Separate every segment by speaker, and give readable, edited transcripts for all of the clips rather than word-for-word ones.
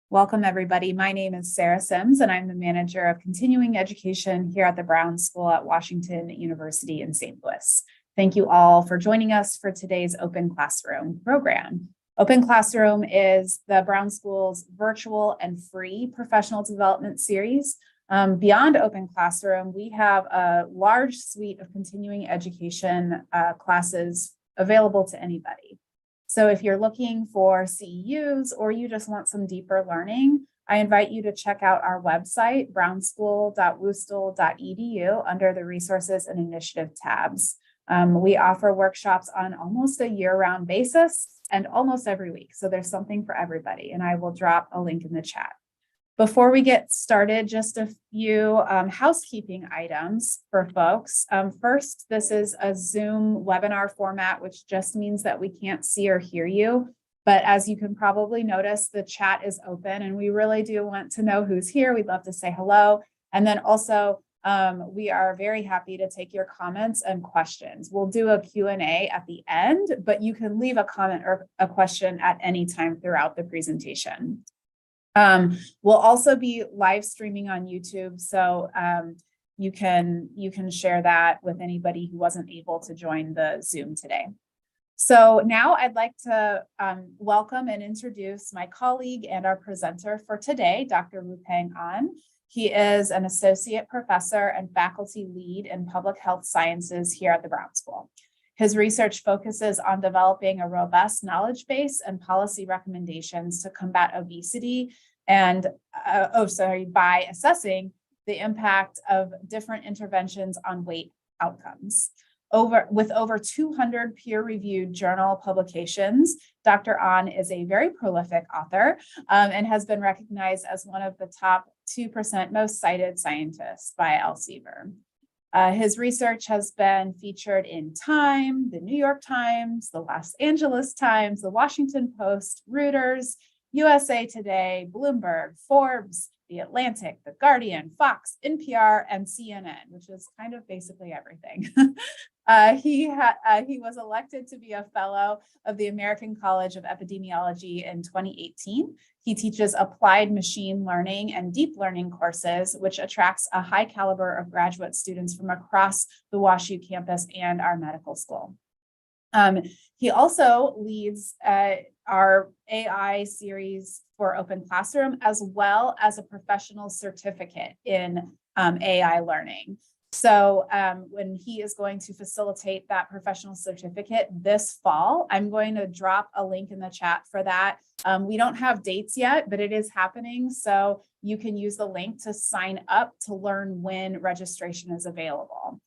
Speaker 1: Welcome, everybody. My name is Sarah Sims, and I'm the manager of continuing education here at the Brown School at Washington University in St. Louis. Thank you all for joining us for today's Open Classroom program. Open Classroom is the Brown School's virtual and free professional development series. Beyond Open Classroom, we have a large suite of continuing education classes available to anybody. So if you're looking for CEUs or you just want some deeper learning, I invite you to check out our website, brownschool.wustl.edu, under the Resources and Initiative tabs. We offer workshops on almost a year-round basis and almost every week. So there's something for everybody, and I will drop a link in the chat. Before we get started, just a few housekeeping items for folks. First, this is a Zoom webinar format, which just means that we can't see or hear you. But as you can probably notice, the chat is open and we really do want to know who's here. We'd love to say hello. And then also, we are very happy to take your comments and questions. We'll do a Q&A at the end, but you can leave a comment or a question at any time throughout the presentation. We'll also be live streaming on YouTube, so you can share that with anybody who wasn't able to join the Zoom today. So now I'd like to welcome and introduce my colleague and our presenter for today, Dr. Wupeng An. He is an associate professor and faculty lead in public health sciences here at the Brown School. His research focuses on developing a robust knowledge base and policy recommendations to combat obesity and, by assessing the impact of different interventions on weight outcomes. With over 200 peer-reviewed journal publications, Dr. An is a very prolific author and has been recognized as one of the top 2% most cited scientists by Elsevier. His research has been featured in Time, the New York Times, the Los Angeles Times, the Washington Post, Reuters, USA Today, Bloomberg, Forbes, The Atlantic, The Guardian, Fox, NPR, and CNN, which is kind of basically everything. He was elected to be a fellow of the American College of Epidemiology in 2018. He teaches applied machine learning and deep learning courses, which attracts a high caliber of graduate students from across the WashU campus and our medical school. He also leads our AI series for Open Classroom, as well as a professional certificate in AI learning. So when he is going to facilitate that professional certificate this fall, I'm going to drop a link in the chat for that. We don't have dates yet, but it is happening. So you can use the link to sign up to learn when registration is available.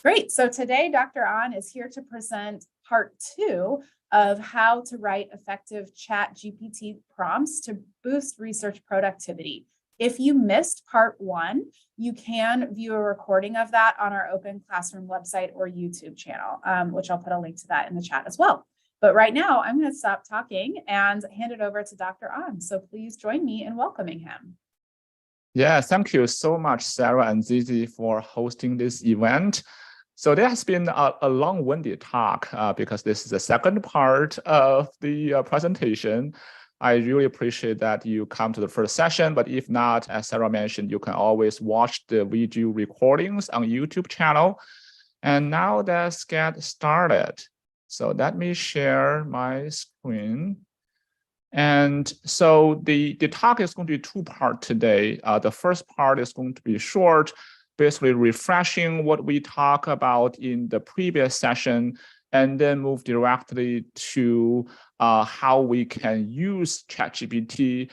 Speaker 1: Great. So today, Dr. An is here to present part 2 of how to write effective ChatGPT prompts to boost research productivity. If you missed part 1, you can view a recording of that on our Open Classroom website or YouTube channel, which I'll put a link to that in the chat as well. But right now, I'm going to stop talking and hand it over to Dr. An. So please join me in welcoming him.
Speaker 2: Yeah, thank you so much, Sarah and Zizi, for hosting this event. So there has been a long-winded talk because this is the second part of the presentation. I really appreciate that you come to the first session, but if not, as Sarah mentioned, you can always watch the video recordings on YouTube channel. And now let's get started. So let me share my screen. And so the talk is going to be 2-part today. The first part is going to be short, basically refreshing what we talked about in the previous session, and then move directly to how we can use ChatGPT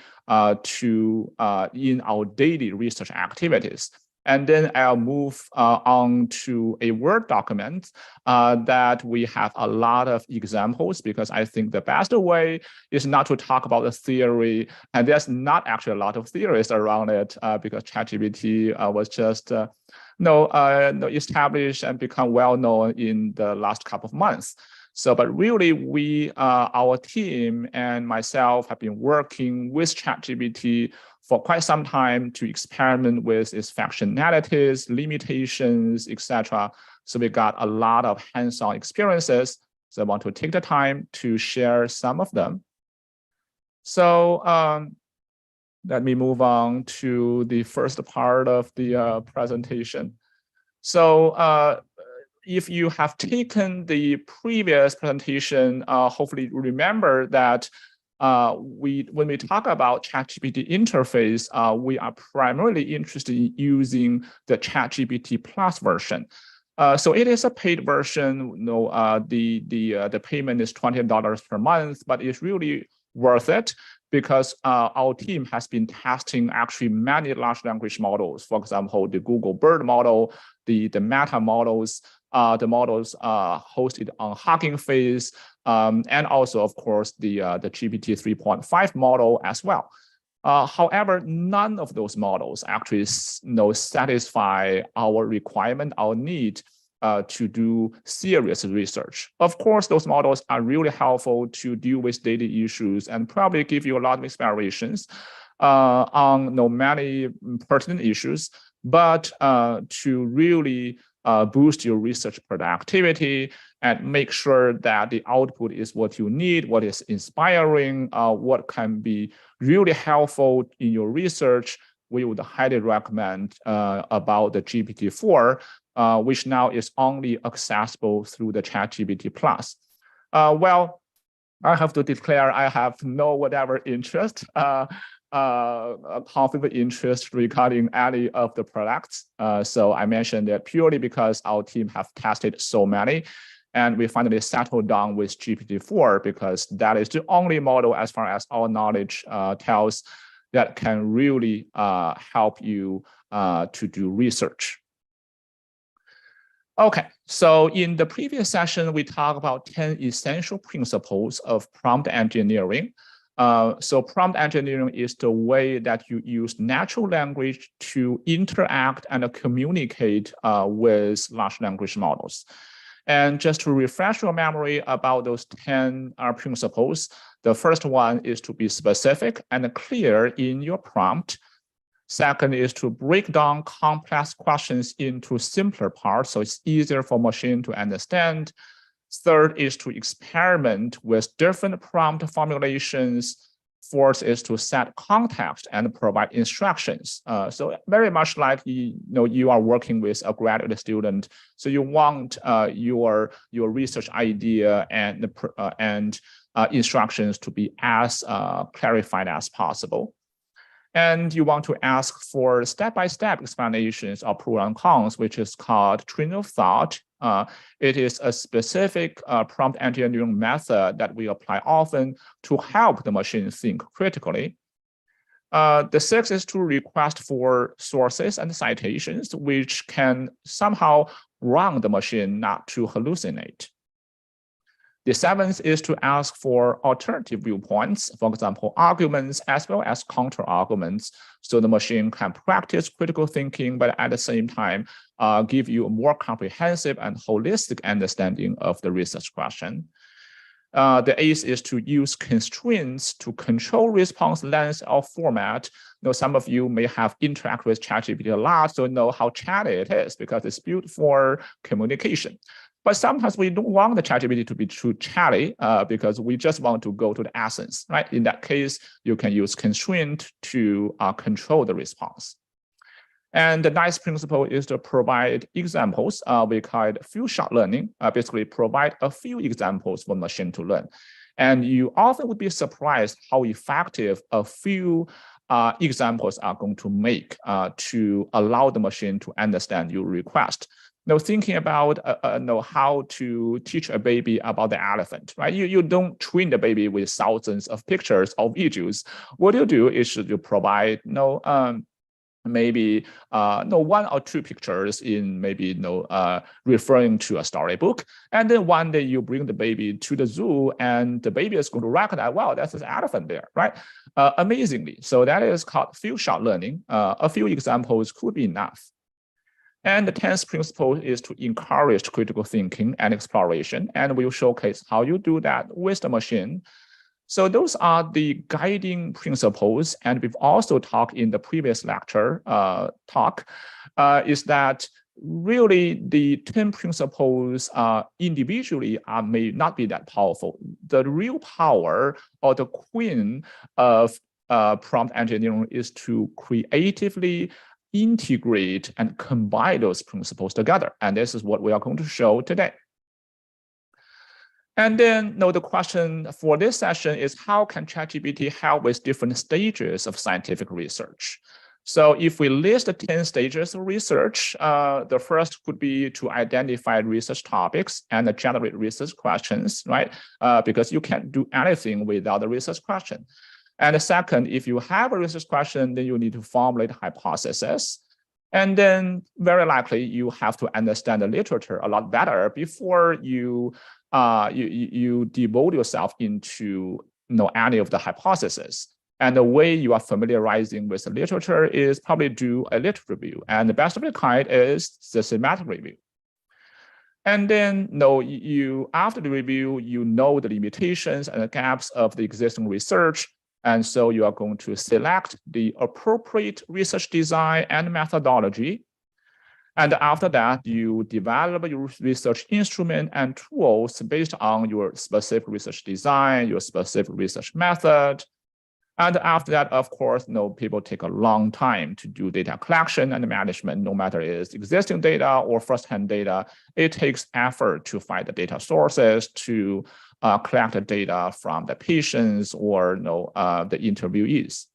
Speaker 2: in our daily research activities. And then I'll move on to a Word document that we have a lot of examples, because I think the best way is not to talk about the theory. And there's not actually a lot of theories around it because ChatGPT was just established and become well known in the last couple of months. So, but really, our team and myself have been working with ChatGPT for quite some time to experiment with its functionalities, limitations, etc. So we got a lot of hands-on experiences. So I want to take the time to share some of them. So let me move on to the first part of the presentation. So if you have taken the previous presentation, hopefully you remember that when we talk about ChatGPT interface, we are primarily interested in using the ChatGPT Plus version. So it is a paid version. The payment is $20 per month, but it's really worth it because our team has been testing actually many large language models. For example, the Google Bird model, the Meta models, the models hosted on Hugging Face, and also, of course, the GPT 3.5 model as well. However, none of those models actually satisfy our requirement, our need to do serious research. Of course, those models are really helpful to deal with daily issues and probably give you a lot of inspirations on many pertinent issues, but to really boost your research productivity and make sure that the output is what you need, what is inspiring, what can be really helpful in your research, we would highly recommend about the GPT-4, which now is only accessible through the ChatGPT Plus. Well, I have to declare I have no whatever interest, conflict of interest regarding any of the products. So I mentioned that purely because our team have tested so many, and we finally settled down with GPT-4 because that is the only model, as far as our knowledge tells, that can really help you to do research. Okay, so in the previous session, we talked about 10 essential principles of prompt engineering. So prompt engineering is the way that you use natural language to interact and communicate with large language models. And just to refresh your memory about those 10 principles, the first one is to be specific and clear in your prompt. Second is to break down complex questions into simpler parts, so it's easier for machine to understand. Third is to experiment with different prompt formulations. Fourth is to set context and provide instructions. So very much like you are working with a graduate student, so you want your research idea and instructions to be as clarified as possible. And you want to ask for step-by-step explanations of pros and cons, which is called train of thought. It is a specific prompt engineering method that we apply often to help the machine think critically. The sixth is to request for sources and citations, which can somehow run the machine not to hallucinate. The seventh is to ask for alternative viewpoints, for example, arguments as well as counter arguments, so the machine can practice critical thinking, but at the same time, give you a more comprehensive and holistic understanding of the research question. The eighth is to use constraints to control response length or format. Some of you may have interacted with ChatGPT a lot, so know how chatty it is because it's built for communication. But sometimes we don't want the ChatGPT to be too chatty because we just want to go to the essence, right? In that case, you can use constraint to control the response. And the ninth principle is to provide examples. We call it few-shot learning, basically provide a few examples for machine to learn. And you often would be surprised how effective a few examples are going to make to allow the machine to understand your request. Thinking about how to teach a baby about the elephant, right? You don't train the baby with thousands of pictures or videos. What you do is you provide maybe one or two pictures in maybe referring to a storybook, and then one day you bring the baby to the zoo and the baby is going to recognize, wow, that's an elephant there, right? Amazingly. So that is called few-shot learning. A few examples could be enough. And the 10th principle is to encourage critical thinking and exploration, and we'll showcase how you do that with the machine. So those are the guiding principles, and we've also talked in the previous lecture is that really the 10 principles individually may not be that powerful. The real power or the queen of prompt engineering is to creatively integrate and combine those principles together. And this is what we are going to show today. And then the question for this session is, how can ChatGPT help with different stages of scientific research? So if we list the 10 stages of research, the first could be to identify research topics and generate research questions, right? Because you can't do anything without a research question. And the second, if you have a research question, then you need to formulate hypotheses. And then very likely you have to understand the literature a lot better before you devote yourself into any of the hypotheses. And the way you are familiarizing with the literature is probably do a literature review. And the best of the kind is the systematic review. And then after the review, you know the limitations and the gaps of the existing research. And so you are going to select the appropriate research design and methodology. And after that, you develop your research instrument and tools based on your specific research design, your specific research method. And after that, of course, people take a long time to do data collection and management, no matter it's existing data or first-hand data. It takes effort to find the data sources, to collect the data from the patients or the interviewees.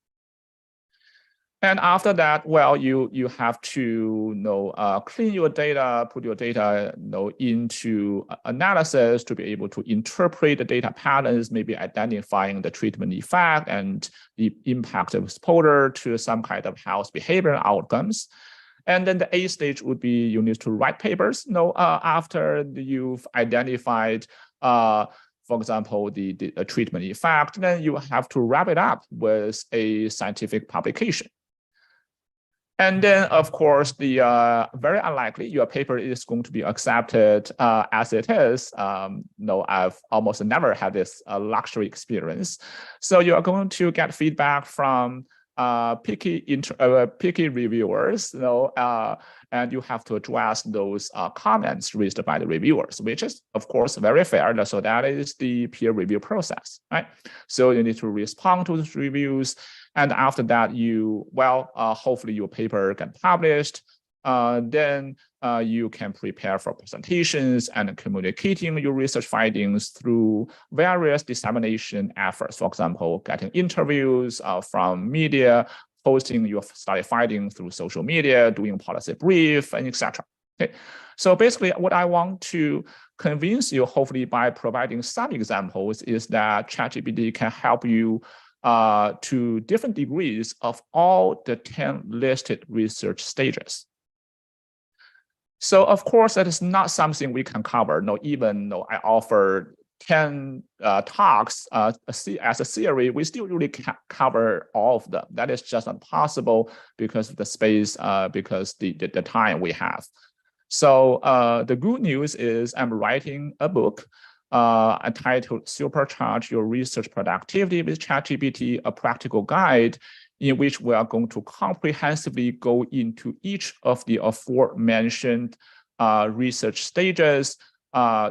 Speaker 2: And after that, well, you have to clean your data, put your data into analysis to be able to interpret the data patterns, maybe identifying the treatment effect and the impact of exposure to some kind of health behavioral outcomes. And then the 8th stage would be you need to write papers. After you've identified for example, the treatment effect, then you have to wrap it up with a scientific publication. And then, of course, the very unlikely your paper is going to be accepted as it is. I've almost never had this luxury experience. So you are going to get feedback from picky reviewers, and you have to address those comments raised by the reviewers, which is, of course, very fair. So that is the peer review process, right? So you need to respond to those reviews. And after that, hopefully your paper get published. Then you can prepare for presentations and communicating your research findings through various dissemination efforts. For example, getting interviews from media, posting your study findings through social media, doing policy brief, and etc. Okay. So basically, what I want to convince you, hopefully by providing some examples, is that ChatGPT can help you to different degrees of all the 10 listed research stages. So of course, that is not something we can cover. Even though I offer 10 talks as a theory, we still really can't cover all of them. That is just not possible because of the space, because the time we have. So the good news is I'm writing a book entitled Supercharge Your Research Productivity with ChatGPT, a practical guide in which we are going to comprehensively go into each of the aforementioned research stages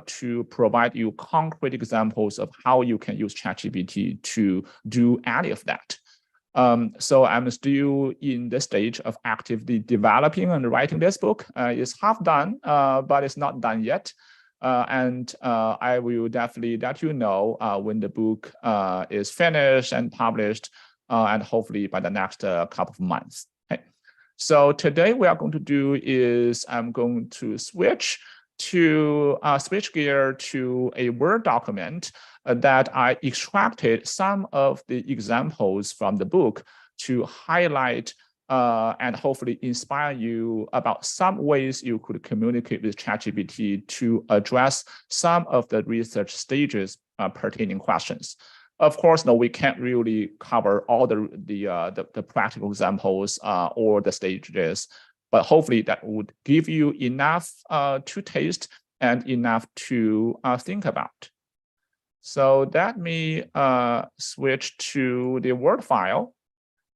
Speaker 2: to provide you concrete examples of how you can use ChatGPT to do any of that. So I'm still in the stage of actively developing and writing this book. It's half done, but it's not done yet. And I will definitely let you know when the book is finished and published, and hopefully by the next couple of months. Okay. So today we are going to do is I'm going to switch gear to a Word document that I extracted some of the examples from the book to highlight and hopefully inspire you about some ways you could communicate with ChatGPT to address some of the research stages pertaining questions. Of course, we can't really cover all the practical examples or the stages, but hopefully that would give you enough to taste and enough to think about. So let me switch to the Word file.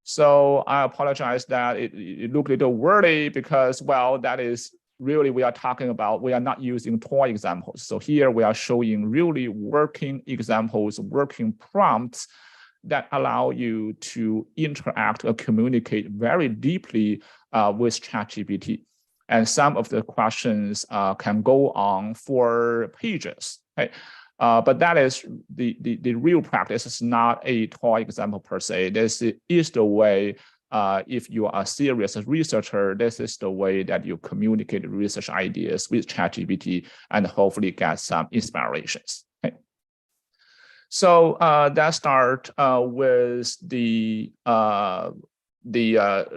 Speaker 2: So I apologize that it looked a little wordy because, well, that is really we are talking about, we are not using toy examples. So here we are showing really working examples, working prompts that allow you to interact or communicate very deeply with ChatGPT. And some of the questions can go on for pages. Right? But that is the real practice. Is not a toy example per se. This is the way, if you are a serious researcher, this is the way that you communicate research ideas with ChatGPT and hopefully get some inspirations. Okay. So let's start with the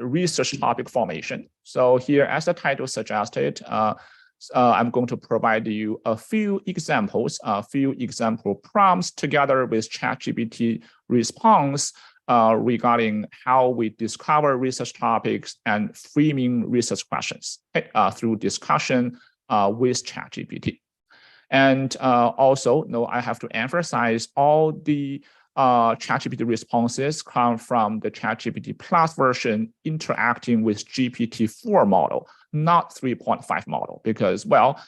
Speaker 2: research topic formation. So here, as the title suggested, I'm going to provide you a few examples, a few example prompts together with ChatGPT response regarding how we discover research topics and framing research questions through discussion with ChatGPT. And also, I have to emphasize all the ChatGPT responses come from the ChatGPT Plus version interacting with GPT-4 model, not 3.5 model, because, well,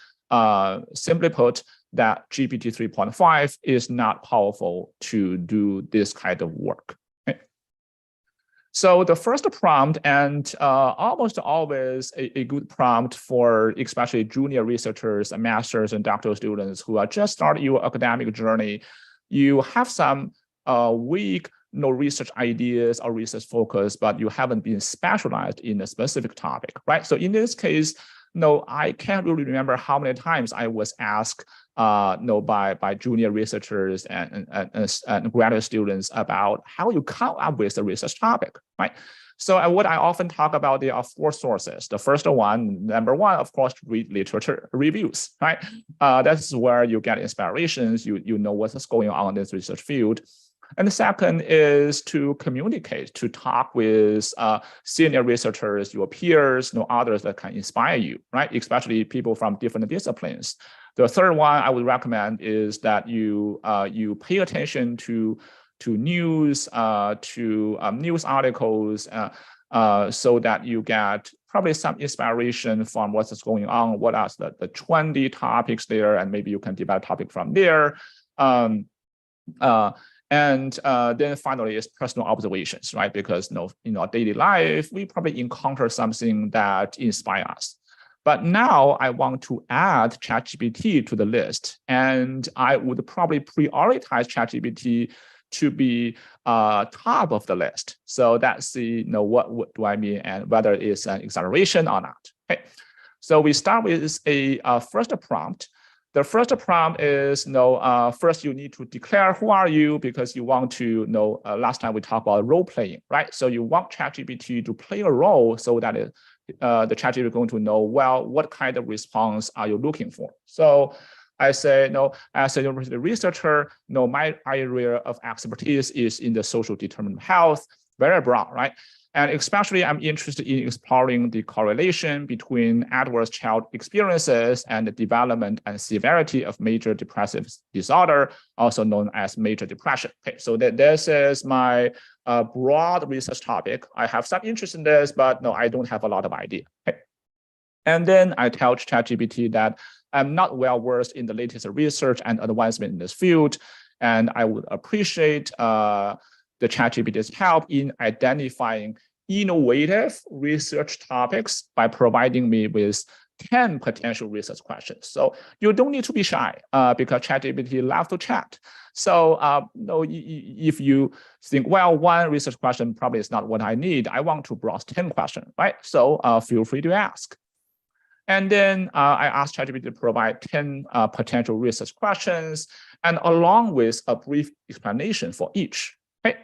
Speaker 2: simply put, that GPT 3.5 is not powerful to do this kind of work. Okay. So the first prompt, and almost always a good prompt for especially junior researchers and masters and doctoral students who are just starting your academic journey, you have some weak research ideas or research focus, but you haven't been specialized in a specific topic, right? So in this case, I can't really remember how many times I was asked by junior researchers and graduate students about how you come up with a research topic, right? So what I often talk about, there are 4 sources. The first one, number 1, of course, read literature reviews, right? That's where you get inspirations, you know what's going on in this research field. And the second is to communicate, to talk with senior researchers, your peers, others that can inspire you, right? Especially people from different disciplines. The third one I would recommend is that you pay attention to news, news articles, so that you get probably some inspiration from what's going on, what are the trendy topics there, and maybe you can develop a topic from there. And then finally is personal observations, right? Because in our daily life, we probably encounter something that inspires us. But now I want to add ChatGPT to the list, and I would probably prioritize ChatGPT to be top of the list. So that's the what do I mean, and whether it's an exaggeration or not. Okay. So we start with a first prompt. The first prompt is, first you need to declare who are you, because you want to know, last time we talked about role playing, right? So you want ChatGPT to play a role so that the ChatGPT is going to know, well, what kind of response are you looking for? So I say, as a university researcher, my area of expertise is in the social determinant of health, very broad, right? And especially I'm interested in exploring the correlation between adverse child experiences and the development and severity of major depressive disorder, also known as major depression. Okay, so this is my broad research topic. I have some interest in this, but I don't have a lot of idea. Okay. And then I tell ChatGPT that I'm not well versed in the latest research and advancement in this field, and I would appreciate the ChatGPT's help in identifying innovative research topics by providing me with 10 potential research questions. So you don't need to be shy because ChatGPT loves to chat. So if you think, well, one research question probably is not what I need, I want to browse 10 questions, right? So feel free to ask. And then I asked ChatGPT to provide 10 potential research questions, and along with a brief explanation for each. Okay?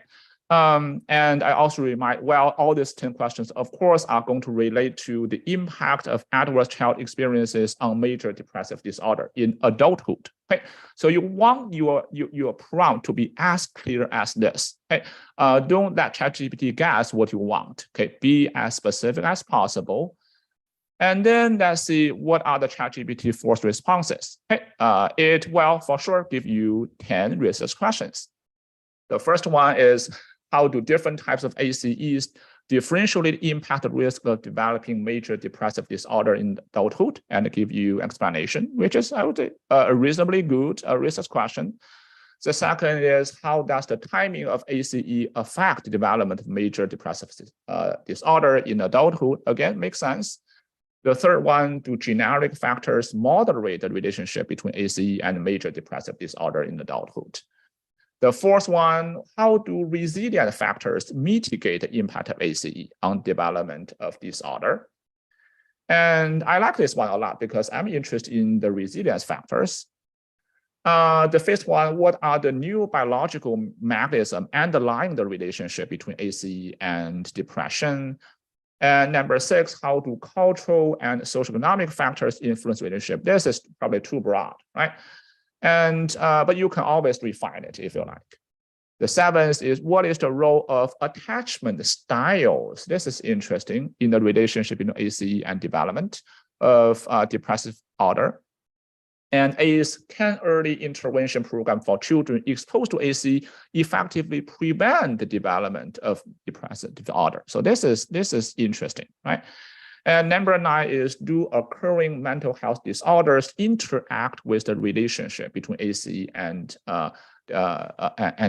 Speaker 2: And I also remind, well, all these 10 questions, of course, are going to relate to the impact of adverse child experiences on major depressive disorder in adulthood. Okay? So you want your prompt to be as clear as this. Okay? Don't let ChatGPT guess what you want. Okay? Be as specific as possible. And then let's see what are the ChatGPT forced responses. Okay? It will for sure give you 10 research questions. The first one is, how do different types of ACEs differentially impact the risk of developing major depressive disorder in adulthood, and give you explanation, which is, I would say, a reasonably good research question. The second is, how does the timing of ACE affect the development of major depressive disorder in adulthood? Again, makes sense. The third one, do generic factors moderate the relationship between ACE and major depressive disorder in adulthood? The fourth one, how do resilient factors mitigate the impact of ACE on development of disorder? And I like this one a lot because I'm interested in the resilience factors. The fifth one, what are the new biological mechanisms underlying the relationship between ACE and depression? And number six, how do cultural and socioeconomic factors influence relationship? This is probably too broad, right? And but you can always refine it if you like. The seventh is, what is the role of attachment styles? This is interesting in the relationship between ACE and development of depressive disorder. And is, can early intervention program for children exposed to ACE effectively prevent the development of depressive disorder? So this is interesting, right? And number 9 is, do occurring mental health disorders interact with the relationship between ACE and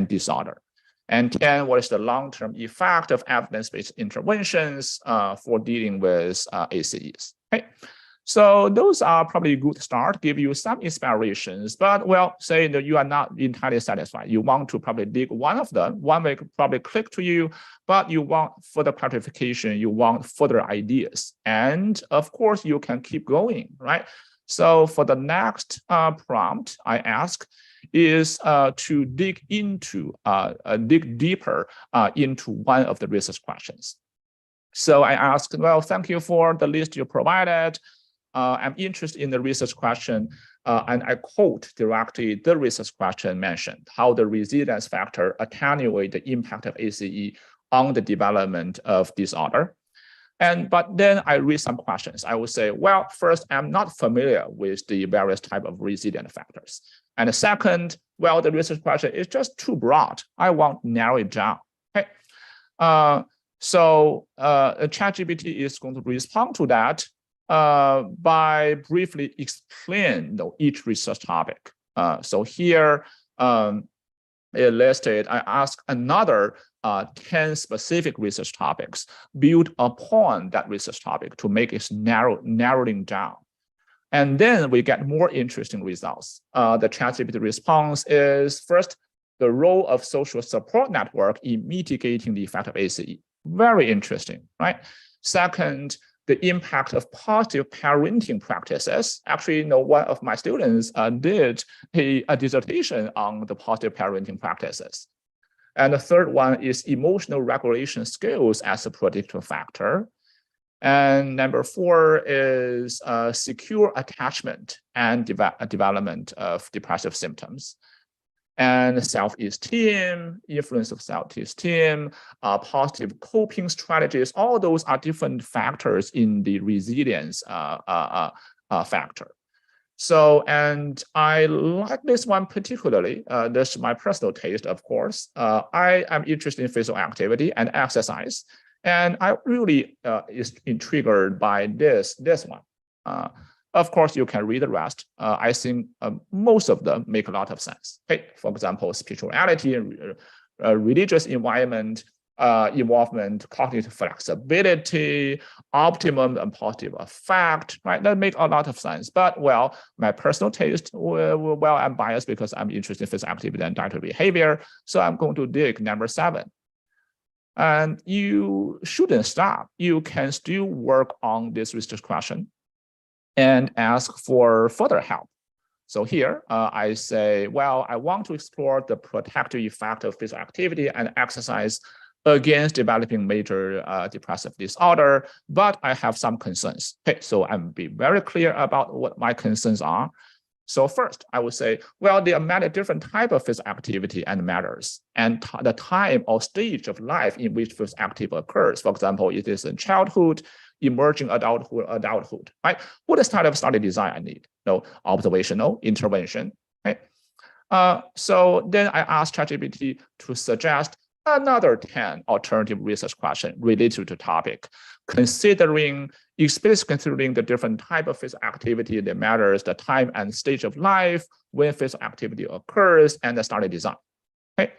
Speaker 2: disorder? And 10, what is the long-term effect of evidence-based interventions for dealing with ACEs? Okay. So those are probably a good start, give you some inspirations, but well, say that you are not entirely satisfied. You want to probably dig one of them, one may probably click to you, but you want further clarification, you want further ideas. And of course, you can keep going, right? So for the next prompt I ask is to dig deeper into one of the research questions. So I asked, well, thank you for the list you provided. I'm interested in the research question, and I quote directly the research question mentioned, how the resilience factor attenuate the impact of ACE on the development of disorder. But then I read some questions. I would say, well, first, I'm not familiar with the various type of resilient factors. And second, well, the research question is just too broad. I want to narrow it down. Okay. So ChatGPT is going to respond to that by briefly explain each research topic. So here it listed, I asked another 10 specific research topics, build upon that research topic to make it narrowing down. And then we get more interesting results. The ChatGPT response is, first, the role of social support network in mitigating the effect of ACE. Very interesting, right? Second, the impact of positive parenting practices. Actually, one of my students did a dissertation on the positive parenting practices. And the third one is emotional regulation skills as a predictive factor. And number 4 is secure attachment and development of depressive symptoms. And self-esteem, influence of self-esteem, positive coping strategies, all those are different factors in the resilience factor. So, and I like this one particularly. This is my personal taste, of course. I am interested in physical activity and exercise, and I really is intrigued by this one. Of course, you can read the rest. I think most of them make a lot of sense. Okay, for example, spirituality, religious involvement, cognitive flexibility, optimum and positive effect, right? That make a lot of sense. But well, my personal taste, well, I'm biased because I'm interested in physical activity and dietary behavior. So I'm going to dig number 7. And you shouldn't stop. You can still work on this research question and ask for further help. So here I say, well, I want to explore the protective effect of physical activity and exercise against developing major depressive disorder, but I have some concerns. Okay, so I'm be very clear about what my concerns are. So first, I would say, well, there are many different types of physical activity and matters, and the time or stage of life in which physical activity occurs. For example, it is in childhood, emerging adulthood, right? What type of study design I need? No, observational intervention, right? So then I asked ChatGPT to suggest another 10 alternative research questions related to topic, explicitly considering the different type of physical activity that matters, the time and stage of life, when physical activity occurs, and the study design. Okay.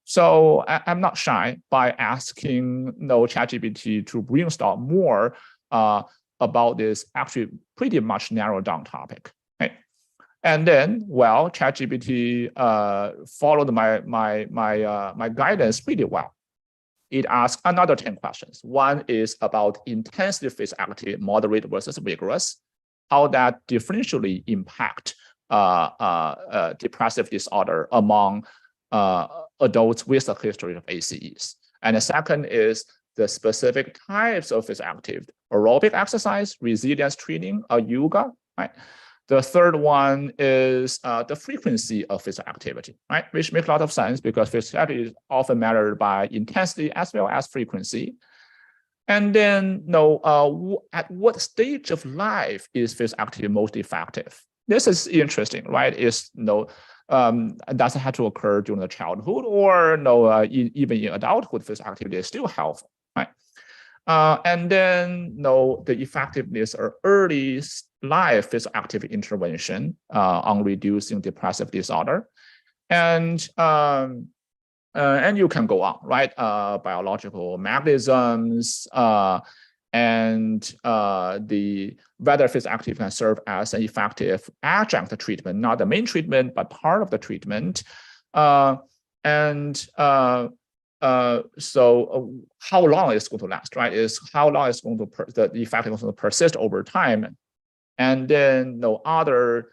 Speaker 2: So I'm not shy by asking ChatGPT to brainstorm more about this actually pretty much narrowed down topic. Okay. And then, well, ChatGPT followed my guidance pretty well. It asked another 10 questions. One is about intensive physical activity, moderate versus vigorous, how that differentially impact depressive disorder among adults with a history of ACEs. And the second is the specific types of physical activity, aerobic exercise, resilience training, or yoga, right? The third one is the frequency of physical activity, right? Which makes a lot of sense because physical activity is often measured by intensity as well as frequency. And then, at what stage of life is physical activity most effective? This is interesting, right? Doesn't have to occur during the childhood or even in adulthood, physical activity is still helpful, right? And then the effectiveness of early life physical activity intervention on reducing depressive disorder. And you can go on, right? Biological mechanisms, and whether physical activity can serve as an effective adjunct treatment, not the main treatment, but part of the treatment. So how long it's going to last, right? Is how long it's going to the effect is going to persist over time, and then other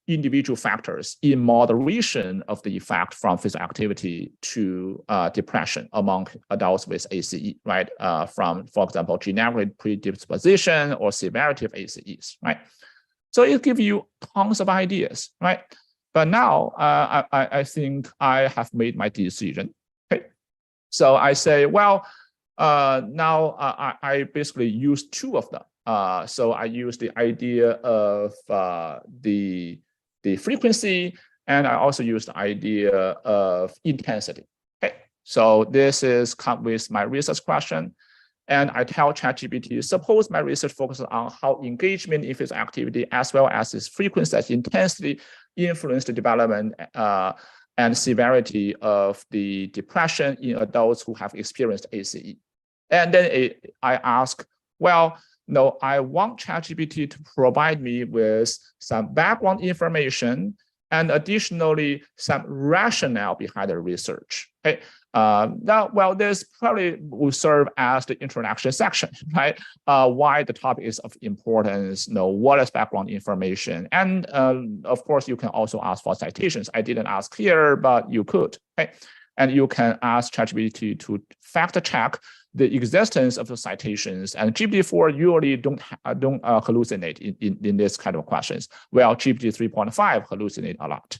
Speaker 2: individual factors in moderation of the effect from physical activity to depression among adults with ACE, right? From, for example, genetic predisposition or severity of ACEs, right? So it gives you tons of ideas, right? But now I think I have made my decision. Okay, so I say, well, now I basically use two of them. So I use the idea of the frequency, and I also use the idea of intensity. Okay, so this is come with my research question, and I tell ChatGPT, suppose my research focuses on how engagement in physical activity as well as its frequency and intensity influence the development and severity of the depression in adults who have experienced ACE. And then I ask, well, I want ChatGPT to provide me with some background information and additionally some rationale behind the research. Okay. Now, well, this probably will serve as the introduction section, right? Why the topic is of importance, what is background information, and of course, you can also ask for citations. I didn't ask here, but you could. Okay. And you can ask ChatGPT to fact check the existence of the citations, and GPT-4 usually don't hallucinate in this kind of questions. Well, GPT 3.5 hallucinate a lot.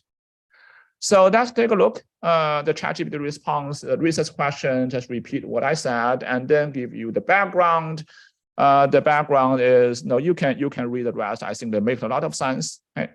Speaker 2: So let's take a look. The ChatGPT response, research question, just repeat what I said, and then give you the background. The background is you can read the rest. I think they make a lot of sense. Okay.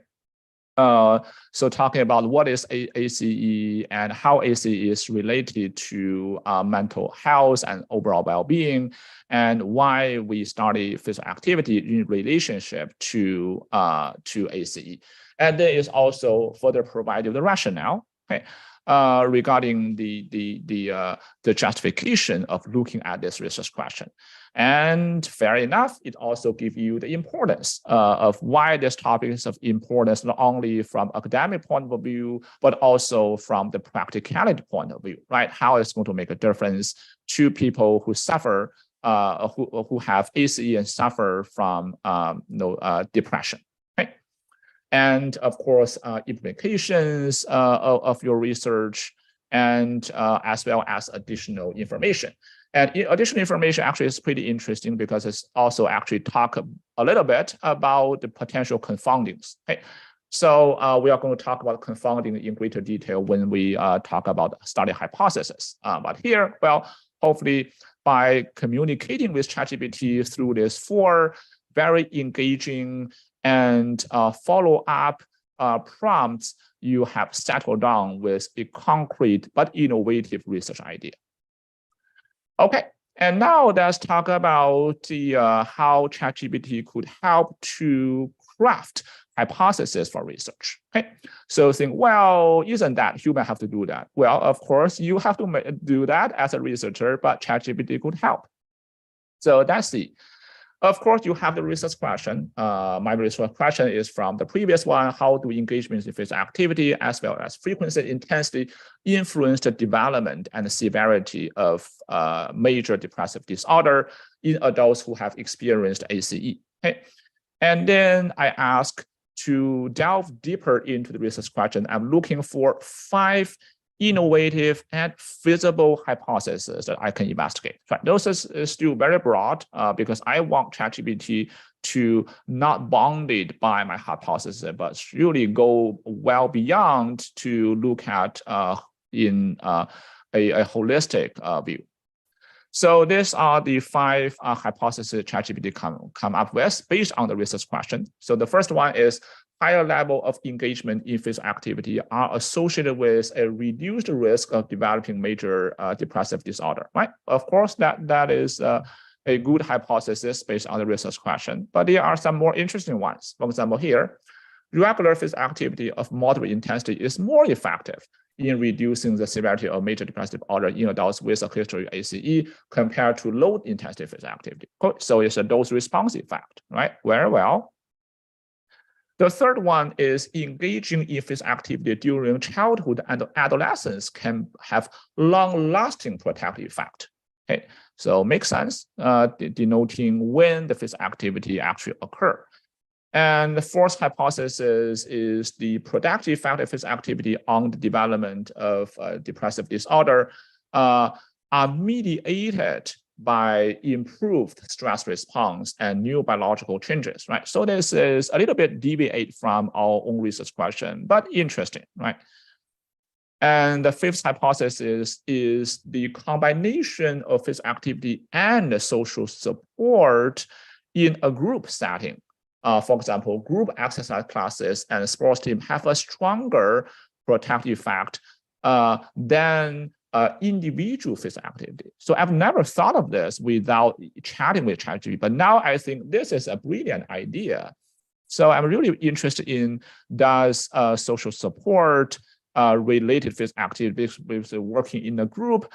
Speaker 2: So talking about what is ACE and how ACE is related to mental health and overall well-being, and why we study physical activity in relationship to ACE. And there is also further provided the rationale, okay, regarding the justification of looking at this research question. And fair enough, it also gives you the importance of why this topic is of importance, not only from academic point of view, but also from the practicality point of view, right? How it's going to make a difference to people who suffer, who have ACE and suffer from depression. Okay? And of course, implications of your research, and as well as additional information. And additional information actually is pretty interesting because it's also actually talk a little bit about the potential confoundings. Okay? So we are going to talk about confounding in greater detail when we talk about study hypothesis. But here, well, hopefully by communicating with ChatGPT through these 4 very engaging and follow-up prompts, you have settled down with a concrete but innovative research idea. Okay, and now let's talk about the how ChatGPT could help to craft hypothesis for research. Okay, so think, well, isn't that human have to do that? Well, of course, you have to do that as a researcher, but ChatGPT could help. So let's see. Of course, you have the research question. My research question is from the previous one: how do engagement in physical activity as well as frequency, intensity influence the development and the severity of major depressive disorder in adults who have experienced ACE? Okay, and then I ask to delve deeper into the research question. I'm looking for 5 innovative and feasible hypotheses that I can investigate. Right? Those is still very broad because I want ChatGPT to not bounded by my hypothesis, but really go well beyond to look at in a holistic view. So these are the 5 hypotheses ChatGPT come up with based on the research question. So the first one is higher level of engagement in physical activity are associated with a reduced risk of developing major depressive disorder, right? Of course, that is a good hypothesis based on the research question, but there are some more interesting ones. For example, here, regular physical activity of moderate intensity is more effective in reducing the severity of major depressive disorder in adults with a history of ACE compared to low intensity physical activity. So it's a dose response effect, right? Very well. The third one is engaging in physical activity during childhood and adolescence can have long-lasting protective effect. Okay, so makes sense, denoting when the physical activity actually occur. And the fourth hypothesis is the productive effect of physical activity on the development of depressive disorder are mediated by improved stress response and new biological changes, right? So this is a little bit deviate from our own research question, but interesting, right? And the fifth hypothesis is the combination of physical activity and social support in a group setting. For example, group exercise classes and sports team have a stronger protective effect than individual physical activity. So I've never thought of this without chatting with ChatGPT, but now I think this is a brilliant idea. So I'm really interested in does social support related physical activities with working in a group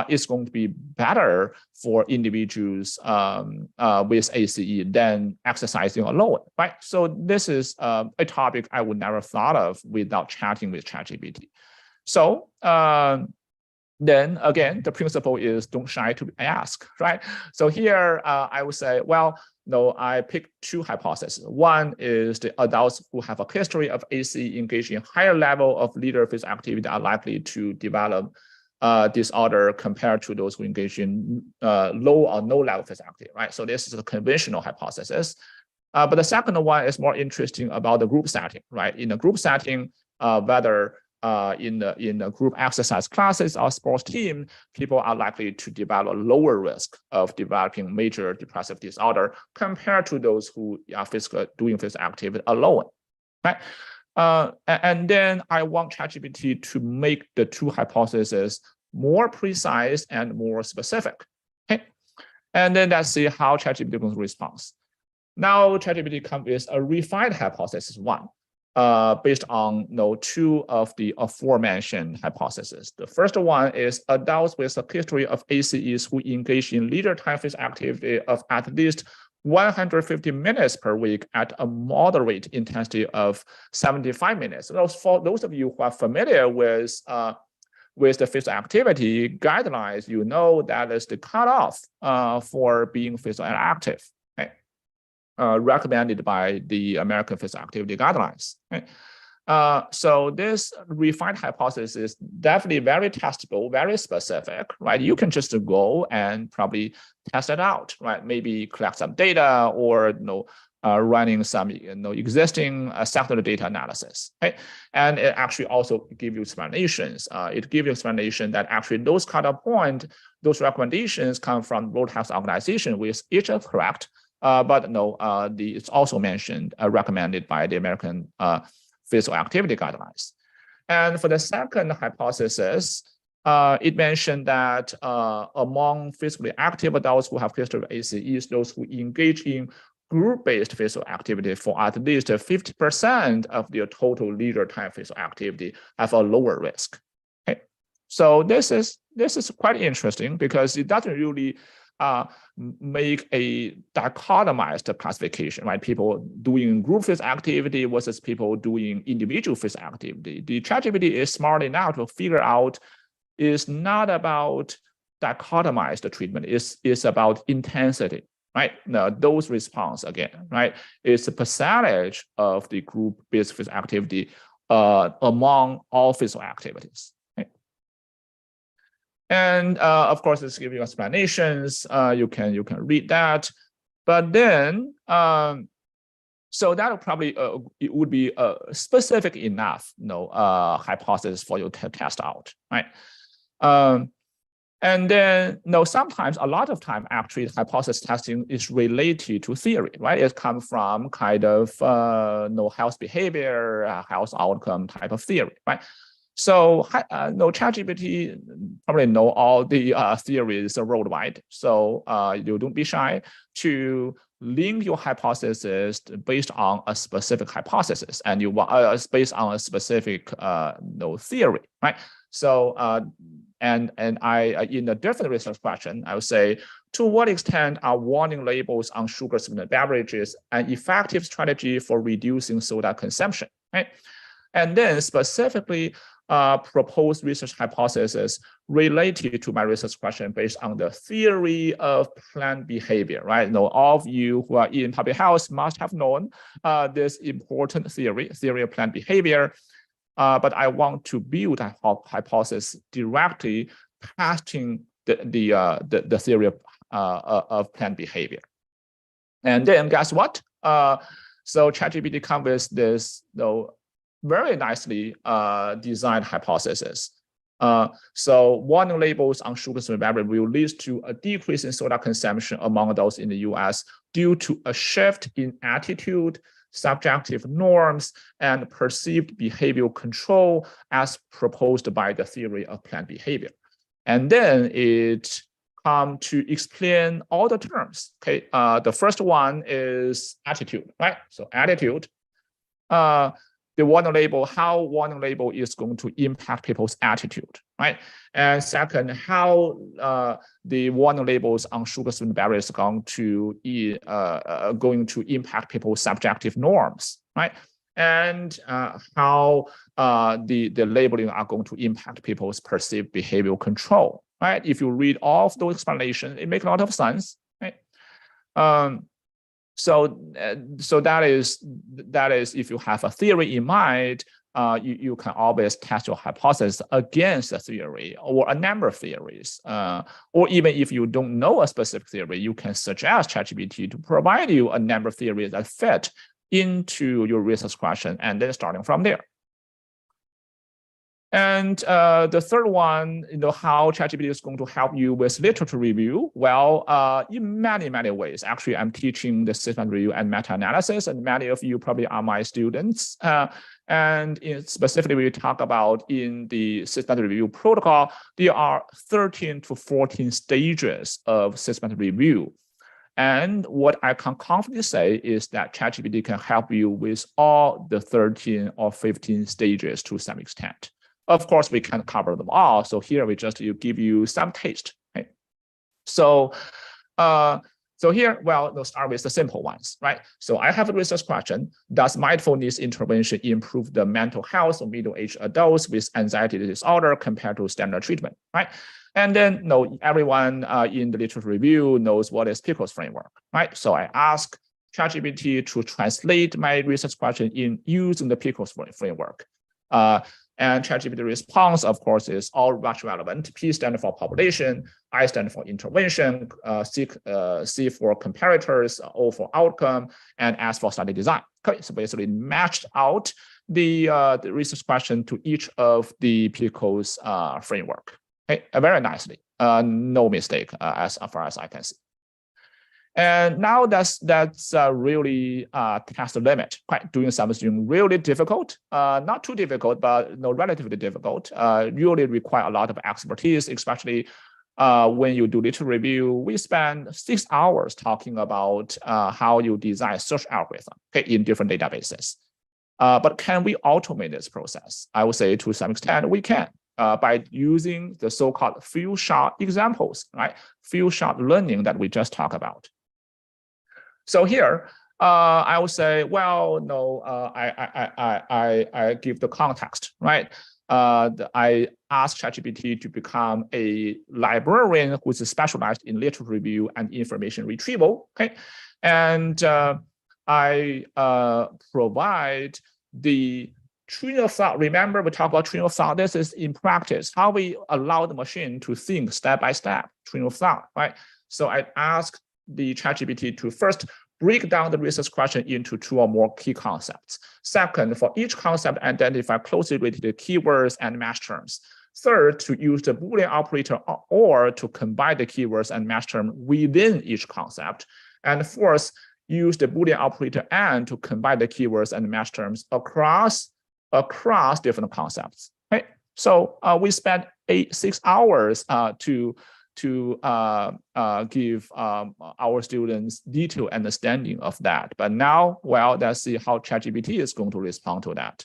Speaker 2: is going to be better for individuals with ACE than exercising alone, right? So this is a topic I would never thought of without chatting with ChatGPT. So then again, the principle is don't shy to ask, right? So here I would say, well, no, I picked 2 hypotheses. One is the adults who have a history of ACE engaging in higher level of leader physical activity are likely to develop disorder compared to those who engage in low or no level physical activity, right? So this is a conventional hypothesis. But the second one is more interesting about the group setting, right? In a group setting, whether in the group exercise classes or sports team, people are likely to develop lower risk of developing major depressive disorder compared to those who are doing physical activity alone, right? And then I want ChatGPT to make the 2 hypotheses more precise and more specific. Okay, and then let's see how ChatGPT will respond. Now ChatGPT comes with a refined hypothesis 1. Based on 2 of the aforementioned hypotheses. The first one is adults with a history of ACEs who engage in leisure time physical activity of at least 150 minutes per week at a moderate intensity of 75 minutes. For those of you who are familiar with the physical activity guidelines, you know that is the cutoff for being physically active. Recommended by the American Physical Activity Guidelines. Right? So this refined hypothesis is definitely very testable, very specific, right? You can just go and probably test it out, right? Maybe collect some data or running some existing secondary data analysis, right? And it actually also gives you explanations. It gives you explanation that actually those cutoff point, those recommendations come from World Health Organization, which each is correct. But no, it's also mentioned, recommended by the American Physical Activity Guidelines. And for the second hypothesis, it mentioned that among physically active adults who have history of ACEs, those who engage in group-based physical activity for at least 50% of their total leisure time physical activity have a lower risk. Okay, so this is quite interesting because it doesn't really make a dichotomized classification, right? People doing group physical activity versus people doing individual physical activity. The ChatGPT is smart enough to figure out it's not about dichotomized treatment, it's about intensity, right? Now, those response again, right? It's a percentage of the group-based physical activity among all physical activities. And of course, it's giving you explanations. You can read that, but then so that would probably it would be a specific enough, hypothesis for you to test out, right? And then sometimes, a lot of time, actually, hypothesis testing is related to theory, right? It comes from kind of health behavior, health outcome type of theory, right? So ChatGPT probably know all the theories worldwide. So you don't be shy to link your hypothesis based on a specific hypothesis, and you want based on a specific theory, right? So and I in a different research question, I would say, to what extent are warning labels on sugar sweetened beverages an effective strategy for reducing soda consumption, right? And then specifically proposed research hypothesis related to my research question based on the theory of planned behavior, right? All of you who are in public health must have known this important theory of planned behavior. But I want to build a hypothesis directly testing the theory of planned behavior. And then guess what? So ChatGPT comes with this very nicely designed hypothesis. So warning labels on sugar sweetened beverage will lead to a decrease in soda consumption among those in the US due to a shift in attitude, subjective norms, and perceived behavioral control as proposed by the theory of planned behavior. And then it comes to explain all the terms. Okay, the first one is attitude, right? So attitude. The warning label, how warning label is going to impact people's attitude, right? And second, how the warning labels on sugar sweetened beverages are going to impact people's subjective norms, right? And how the labeling are going to impact people's perceived behavioral control, right? If you read all of those explanations, it makes a lot of sense, right? So that is if you have a theory in mind, you can always test your hypothesis against a theory or a number of theories. Or even if you don't know a specific theory, you can suggest ChatGPT to provide you a number of theories that fit into your research question, and then starting from there. And the third one, how ChatGPT is going to help you with literature review. Well, in many, many ways. Actually, I'm teaching the systematic review and meta-analysis, and many of you probably are my students. And specifically, we talk about in the systematic review protocol, there are 13 to 14 stages of systematic review. And what I can confidently say is that ChatGPT can help you with all the 13 or 15 stages to some extent. Of course, we can't cover them all. So here we just give you some taste. Right? So, here, well, let's start with the simple ones, right? So I have a research question. Does mindfulness intervention improve the mental health of middle-aged adults with anxiety disorder compared to standard treatment, right? And then, everyone in the literature review knows what is PICO's framework, right? So I ask ChatGPT to translate my research question in using the PICO's framework. And ChatGPT response, of course, is all much relevant. P stands for population, I stands for intervention, C for comparators, O for outcome, and S for study design. Okay, so basically matched out the research question to each of the PICO's framework. Okay, very nicely, no mistake as far as I can see. And now that's really test the limit, right? Doing something really difficult, not too difficult, but relatively difficult, really require a lot of expertise, especially when you do literature review. We spend 6 hours talking about how you design search algorithm, okay, in different databases. But can we automate this process? I would say to some extent we can. By using the so-called few shot examples, right? Few shot learning that we just talked about. So here, I would say, well, no, I give the context, right? I ask ChatGPT to become a librarian who is specialized in literature review and information retrieval, okay? And I provide the train of thought. Remember, we talked about train of thought. This is in practice, how we allow the machine to think step by step, train of thought, right? So I asked the ChatGPT to first break down the research question into 2 or more key concepts. Second, for each concept, identify closely related keywords and match terms. Third, to use the Boolean operator or to combine the keywords and match term within each concept. And fourth, use the Boolean operator and to combine the keywords and match terms across different concepts. Right? So we spent 6 hours to give our students detailed understanding of that. But now, well, let's see how ChatGPT is going to respond to that.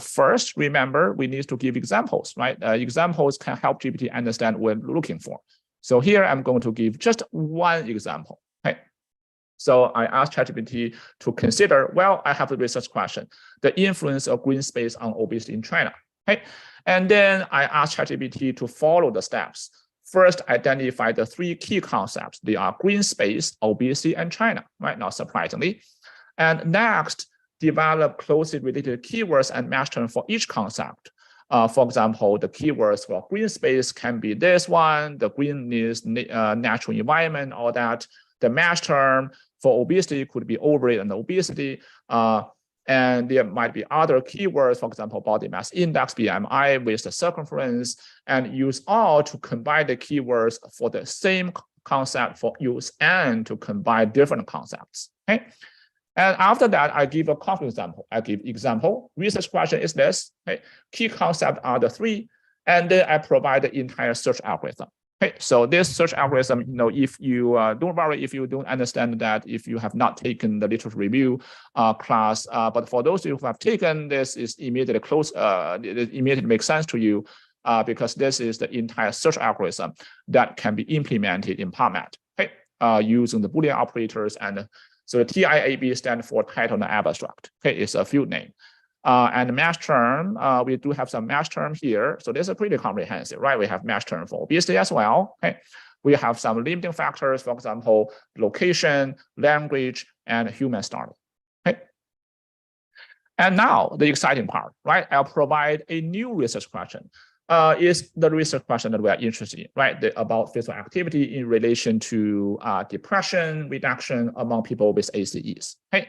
Speaker 2: First, remember, we need to give examples, right? Examples can help GPT understand what we're looking for. So here I'm going to give just one example. Okay? So I asked ChatGPT to consider, well, I have a research question, the influence of green space on obesity in China. Okay? And then I asked ChatGPT to follow the steps. First, identify the 3 key concepts. They are green space, obesity, and China, right? Not surprisingly. And next, develop closely related keywords and match terms for each concept. For example, the keywords for green space can be this one, the green is natural environment, all that. The match term for obesity could be overweight and obesity. And there might be other keywords, for example, body mass index, BMI, with the circumference, and use all to combine the keywords for the same concept for use and to combine different concepts. Okay? And after that, I give a concrete example. I give example, research question is this, okay? Key concepts are the 3, and then I provide the entire search algorithm. Okay, so this search algorithm, if you don't worry if you don't understand that, if you have not taken the literature review class, but for those who have taken this, is immediately it immediately makes sense to you because this is the entire search algorithm that can be implemented in PubMed, okay, using the Boolean operators. And so the TIAB stands for title and abstract. Okay, it's a field name. And match term, we do have some match term here. So this is pretty comprehensive, right? We have match term for obesity as well. Okay. We have some limiting factors, for example, location, language, and human study. Okay. And now the exciting part, right? I'll provide a new research question. Is the research question that we are interested in, right? About physical activity in relation to depression reduction among people with ACEs. Okay.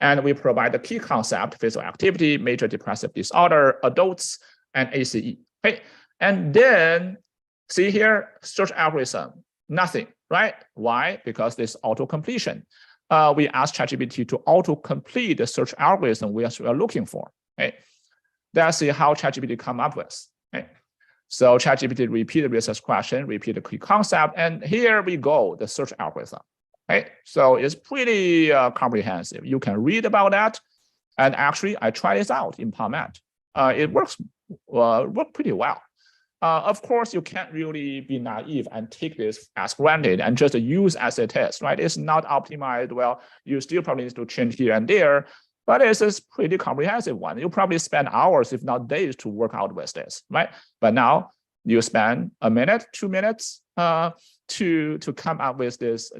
Speaker 2: And we provide the key concept, physical activity, major depressive disorder, adults, and ACE. Okay? And then, see here, search algorithm, nothing, right? Why? Because this auto-completion. We ask ChatGPT to auto-complete the search algorithm we are looking for. Okay? Let's see how ChatGPT come up with. Okay? So ChatGPT repeat the research question, repeat the key concept, and here we go, the search algorithm. Right? So it's pretty comprehensive. You can read about that. And actually, I tried this out in PubMed. It works pretty well. Of course, you can't really be naive and take this as granted and just use as it is, right? It's not optimized. Well, you still probably need to change here and there, but it's a pretty comprehensive one. You probably spend hours, if not days, to work out with this, right? But now you spend a minute, 2 minutes, to come up with this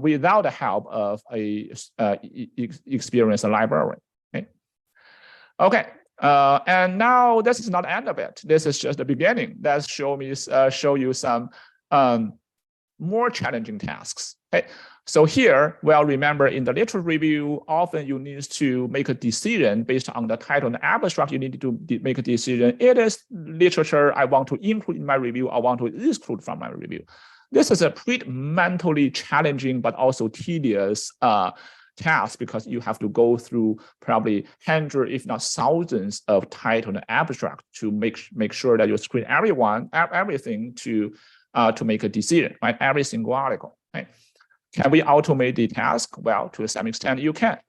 Speaker 2: without the help of a experienced librarian. Okay. And now this is not the end of it. This is just the beginning. Let's show you some more challenging tasks. Okay. So here, well, remember in the literature review, often you need to make a decision based on the title and the abstract. You need to make a decision. It is literature I want to include in my review. I want to exclude from my review. This is a pretty mentally challenging, but also tedious task, because you have to go through probably hundreds, if not thousands, of title and abstract to make sure that you screen everything to make a decision, right? Every single article, right? Can we automate the task? Well, to some extent, you can.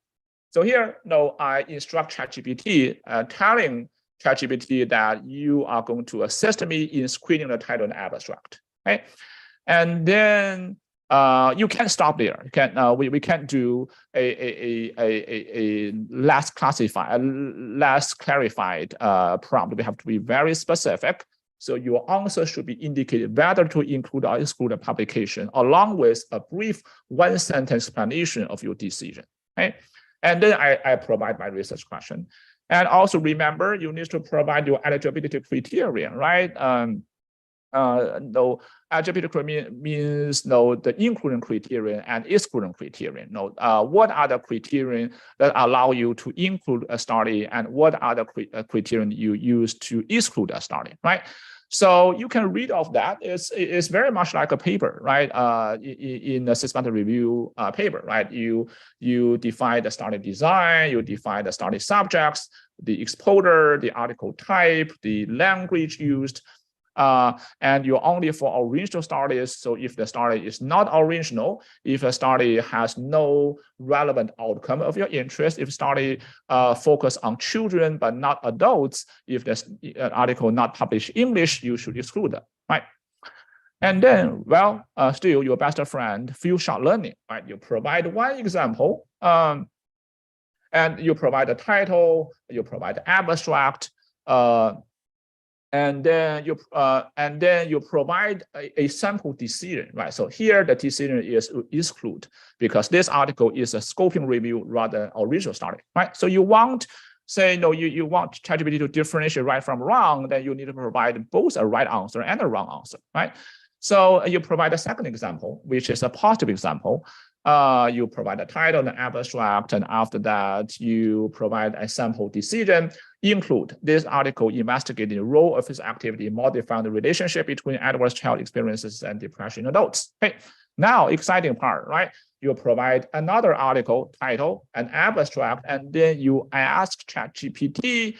Speaker 2: So here, I instruct ChatGPT, telling ChatGPT that you are going to assist me in screening the title and abstract, right? And then you can't stop there. You can't, we can't do a less clarified prompt. We have to be very specific. So your answer should be indicated whether to include or exclude a publication, along with a brief one-sentence explanation of your decision, right? And then I provide my research question. And also remember, you need to provide your eligibility criterion, right? Eligibility criterion means the inclusion criterion and exclusion criterion. What are the criteria that allow you to include a study, and what are the criterion you use to exclude a study, right? So you can read off that. It's very much like a paper, right? In a systematic review paper, right? You define the study design, you define the study subjects, the exposure, the article type, the language used, and you're only for original studies. So if the study is not original, if a study has no relevant outcome of your interest, if study focus on children but not adults, if the article not published in English, you should exclude it, right? And then, well, still your best friend, few shot learning, right? You provide one example, and you provide a title, you provide the abstract, and then you provide a sample decision, right? So here the decision is exclude, because this article is a scoping review rather than original study, right? So you want, say, you want ChatGPT to differentiate right from wrong, then you need to provide both a right answer and a wrong answer, right? So you provide a second example, which is a positive example. You provide a title and an abstract, and after that, you provide a sample decision. Include this article investigating the role of physical activity modifying the relationship between adverse child experiences and depression in adults. Okay, now exciting part, right? You provide another article title, an abstract, and then you ask ChatGPT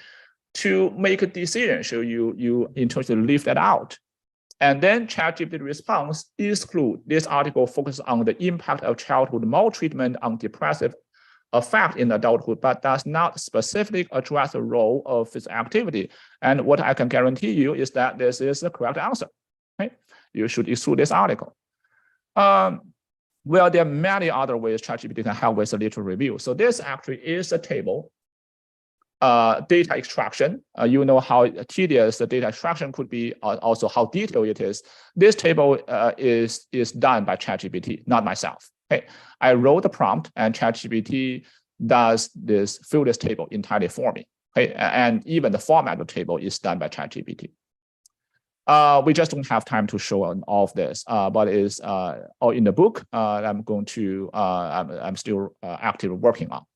Speaker 2: to make a decision. So you intentionally leave that out. And then ChatGPT response exclude this article focuses on the impact of childhood maltreatment on depressive effect in adulthood, but does not specifically address the role of physical activity. And what I can guarantee you is that this is the correct answer, right? You should exclude this article. Well, there are many other ways ChatGPT can help with the literature review. So this actually is a table. Data extraction, you know how tedious the data extraction could be, also how detailed it is. This table is done by ChatGPT, not myself. Okay, I wrote the prompt, and ChatGPT does fill this table entirely for me. Okay, and even the format of the table is done by ChatGPT. We just don't have time to show all of this, but it's all in the book. I'm still actively working on.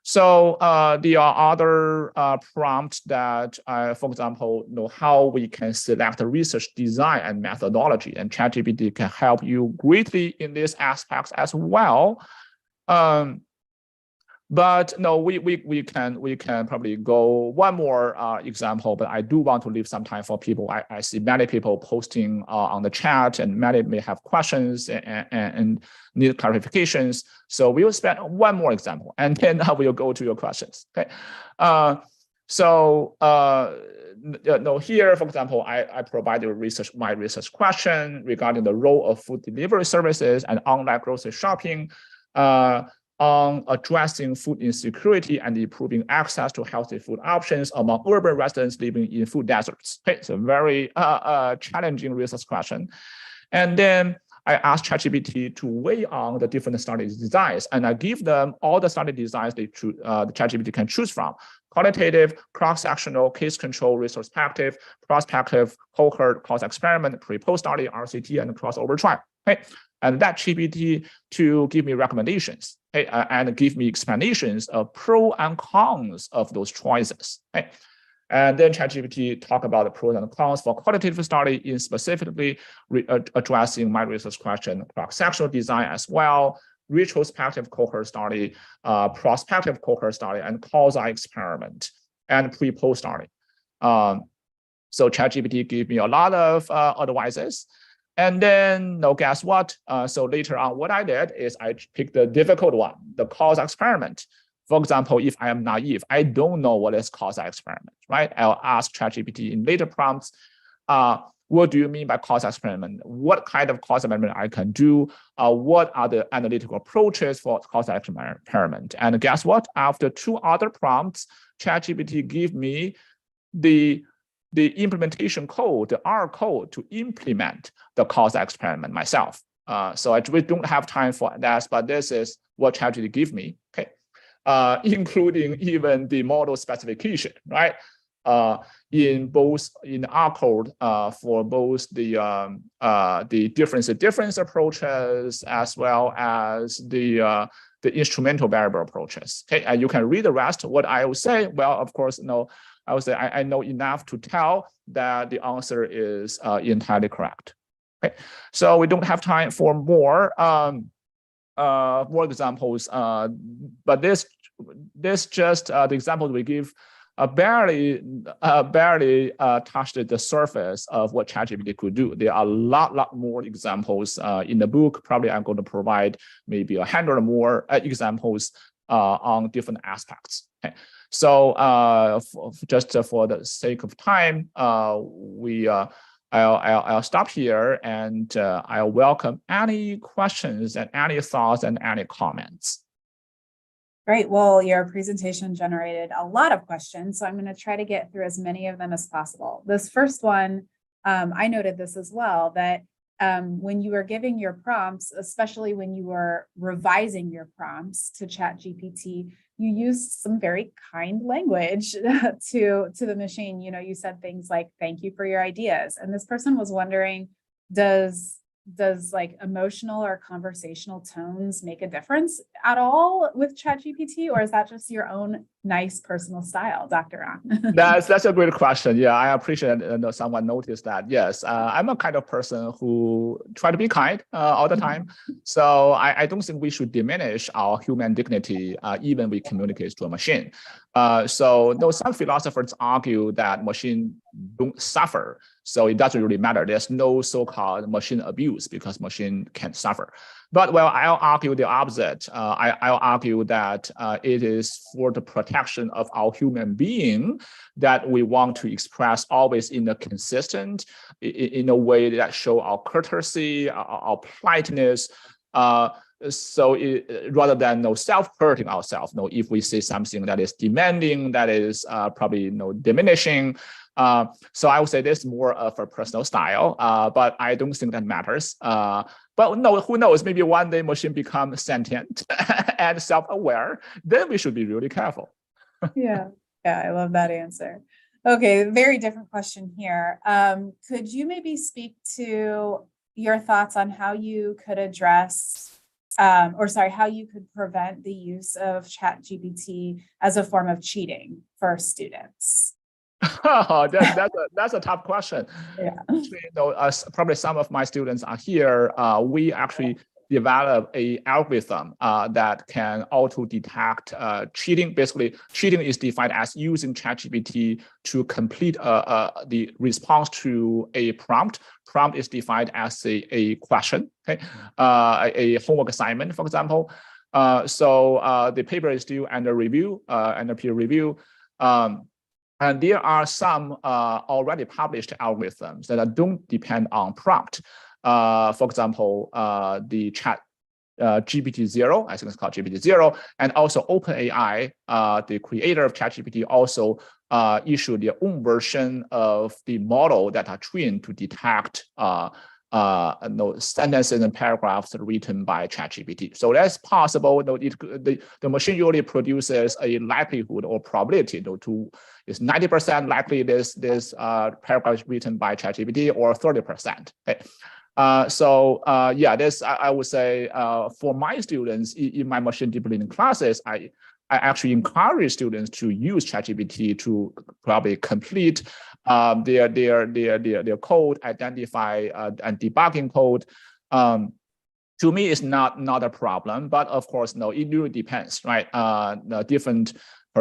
Speaker 2: So there are other prompts that, for example, how we can select the research design and methodology, and ChatGPT can help you greatly in these aspects as well. But no, we can probably go one more example, but I do want to leave some time for people. I see many people posting on the chat, and many may have questions and need clarifications. So we will spend one more example, and then we'll go to your questions. Okay. Here, for example, I provided my research question regarding the role of food delivery services and online grocery shopping on addressing food insecurity and improving access to healthy food options among urban residents living in food deserts. Okay, it's a very challenging research question. And then I asked ChatGPT to weigh on the different study designs, and I give them all the study designs the ChatGPT can choose from: qualitative, cross-sectional, case control, retrospective, prospective, cohort, cross-experiment, pre-post study, RCT, and crossover trial. Okay, and that GPT to give me recommendations, okay, and give me explanations of pros and cons of those choices. Okay. And then ChatGPT talk about the pros and cons for qualitative study in specifically addressing my research question, cross-sectional design as well, retrospective cohort study, prospective cohort study, and quasi experiment, and pre-post study. So ChatGPT gave me a lot of advices. And then, guess what? So later on, what I did is I picked the difficult one, the cause experiment. For example, if I am naive, I don't know what is cause experiment, right? I'll ask ChatGPT in later prompts, what do you mean by cause experiment? What kind of cause experiment I can do? What are the analytical approaches for cause experiment? And guess what? After 2 other prompts, ChatGPT gave me the implementation code, the R code to implement the cause experiment myself. So we don't have time for that, but this is what ChatGPT gave me, okay? Including even the model specification, right? In R code for both the difference approaches as well as the instrumental variable approaches. Okay, and you can read the rest. What I will say, well, of course, no. I would say I know enough to tell that the answer is entirely correct. Okay, so we don't have time for more examples, but this just the examples we give barely touched the surface of what ChatGPT could do. There are a lot more examples in the book. Probably I'm going to provide maybe 100 more examples on different aspects. Okay. So just for the sake of time, I'll stop here, and I'll welcome any questions and any thoughts and any comments.
Speaker 1: Great. Well, your presentation generated a lot of questions, so I'm going to try to get through as many of them as possible. This first one, I noted this as well, that when you were giving your prompts, especially when you were revising your prompts to ChatGPT, you used some very kind language to the machine. You know, you said things like, "Thank you for your ideas." And this person was wondering, does like emotional or conversational tones make a difference at all with ChatGPT, or is that just your own nice personal style, Dr. An?
Speaker 2: That's a great question. Yeah, I appreciate someone noticed that. Yes, I'm a kind of person who try to be kind all the time. So I don't think we should diminish our human dignity even we communicate to a machine. So some philosophers argue that machine don't suffer, so it doesn't really matter. There's no so-called machine abuse because machine can't suffer. But well, I'll argue the opposite. I'll argue that it is for the protection of our human being that we want to express always in a consistent, in a way that show our courtesy, our politeness. So rather than self-hurting ourselves, if we say something that is demanding, that is probably diminishing. So I would say this is more of a personal style, but I don't think that matters. But no, who knows? Maybe one day machine become sentient and self-aware. Then we should be really careful.
Speaker 1: Yeah, I love that answer. Okay, very different question here. Could you maybe speak to your thoughts on how you could address, how you could prevent the use of ChatGPT as a form of cheating for students?
Speaker 2: Oh, that's a tough question.
Speaker 1: Yeah.
Speaker 2: Actually, probably some of my students are here. We actually develop a algorithm that can auto detect cheating. Basically, cheating is defined as using ChatGPT to complete the response to a prompt. Prompt is defined as a question, okay, a homework assignment, for example. So the paper is still under review, under peer review. And there are some already published algorithms that don't depend on prompt. For example, the GPT-0, I think it's called GPT-0, and also OpenAI, the creator of ChatGPT, also issued their own version of the model that are trained to detect sentences and paragraphs written by ChatGPT. So that's possible. The machine usually produces a likelihood or probability is 90% likely this paragraph is written by ChatGPT or 30%. Okay. This I would say for my students in my machine deep learning classes, I I actually encourage students to use ChatGPT to probably complete their code, identify and debugging code. To me, it's not a problem, but of course, no, it really depends, right? Different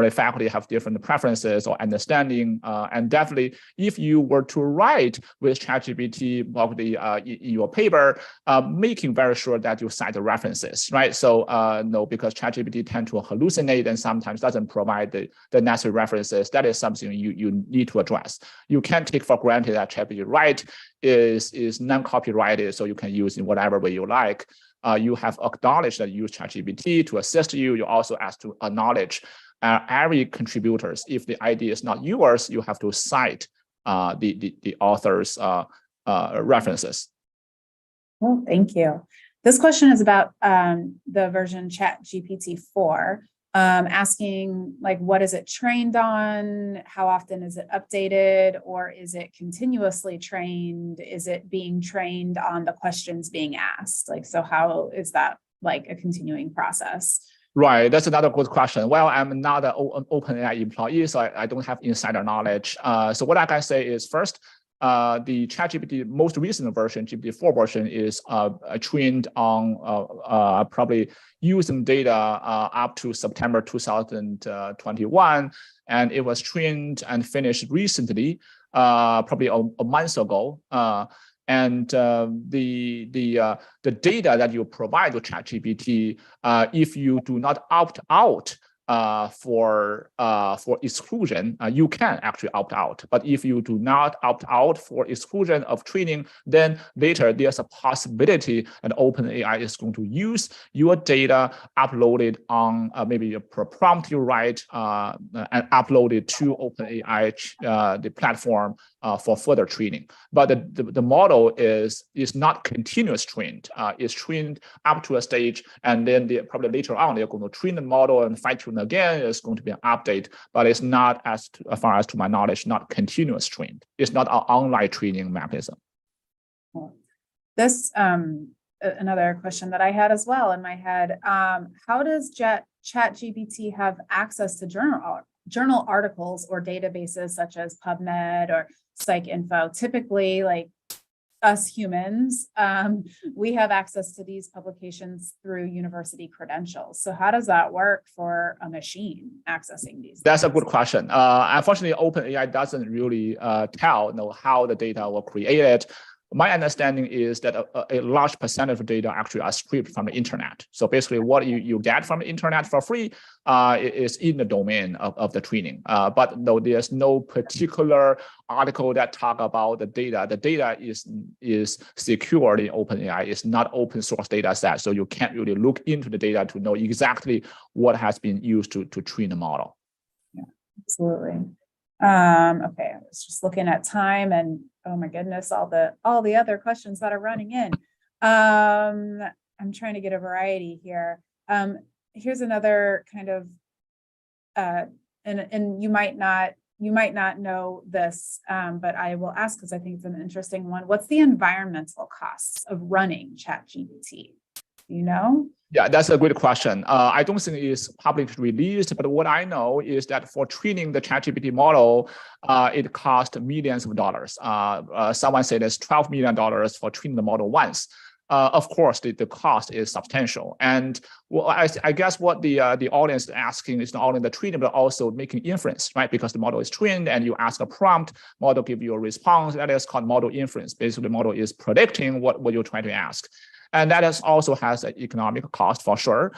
Speaker 2: faculty have different preferences or understanding, and definitely, if you were to write with ChatGPT probably in your paper, making very sure that you cite the references, right? So no, because ChatGPT tend to hallucinate and sometimes doesn't provide the necessary references. That is something you need to address. You can't take for granted that ChatGPT write is non-copyrighted, so you can use in whatever way you like. You have acknowledged that you use ChatGPT to assist you. You also ask to acknowledge every contributors. If the idea is not yours, you have to cite the author's references.
Speaker 1: Well, thank you. This question is about the version ChatGPT 4, asking like, what is it trained on? How often is it updated? Or is it continuously trained? Is it being trained on the questions being asked? Like, so how is that like a continuing process?
Speaker 2: Right, that's another good question. Well, I'm not an OpenAI employee, so I don't have insider knowledge. So what I can say is first, the ChatGPT most recent version, GPT-4 version, is trained on probably using data up to September 2021, and it was trained and finished recently, probably a month ago. And the data that you provide to ChatGPT, if you do not opt out for exclusion, you can actually opt out. But if you do not opt out for exclusion of training, then later there's a possibility that OpenAI is going to use your data uploaded on maybe a prompt you write and upload it to OpenAI, the platform, for further training. But the model is not continuous trained. It's trained up to a stage, and then probably later on they're going to train the model and fine tune again. It's going to be an update, but it's not, as far as to my knowledge, not continuous trained. It's not an online training mechanism.
Speaker 1: This another question that I had as well in my head. How does ChatGPT have access to journal articles or databases such as PubMed or PsycInfo? Typically, like us humans, we have access to these publications through university credentials. So how does that work for a machine accessing these?
Speaker 2: That's a good question. Unfortunately, OpenAI doesn't really tell how the data were created. My understanding is that a large percentage of data actually are stripped from the internet. So basically what you get from the internet for free is in the domain of the training. But no, there's no particular article that talk about the data. The data is secured in OpenAI. It's not open source data set. So you can't really look into the data to know exactly what has been used to train the model.
Speaker 1: Yeah, absolutely. Okay, I was just looking at time and oh my goodness, all the other questions that are running in. I'm trying to get a variety here. Here's another kind of, and you might not know this, but I will ask because I think it's an interesting one. What's the environmental costs of running ChatGPT? You know?
Speaker 2: Yeah, that's a good question. I don't think it's publicly released, but what I know is that for training the ChatGPT model, it costs millions of dollars. Someone said it's $12 million for training the model once. Of course, the cost is substantial. And well, I guess what the audience is asking is not only the training, but also making inference, right? Because the model is trained and you ask a prompt, model give you a response. That is called model inference. Basically, the model is predicting what you're trying to ask. And that also has an economic cost for sure,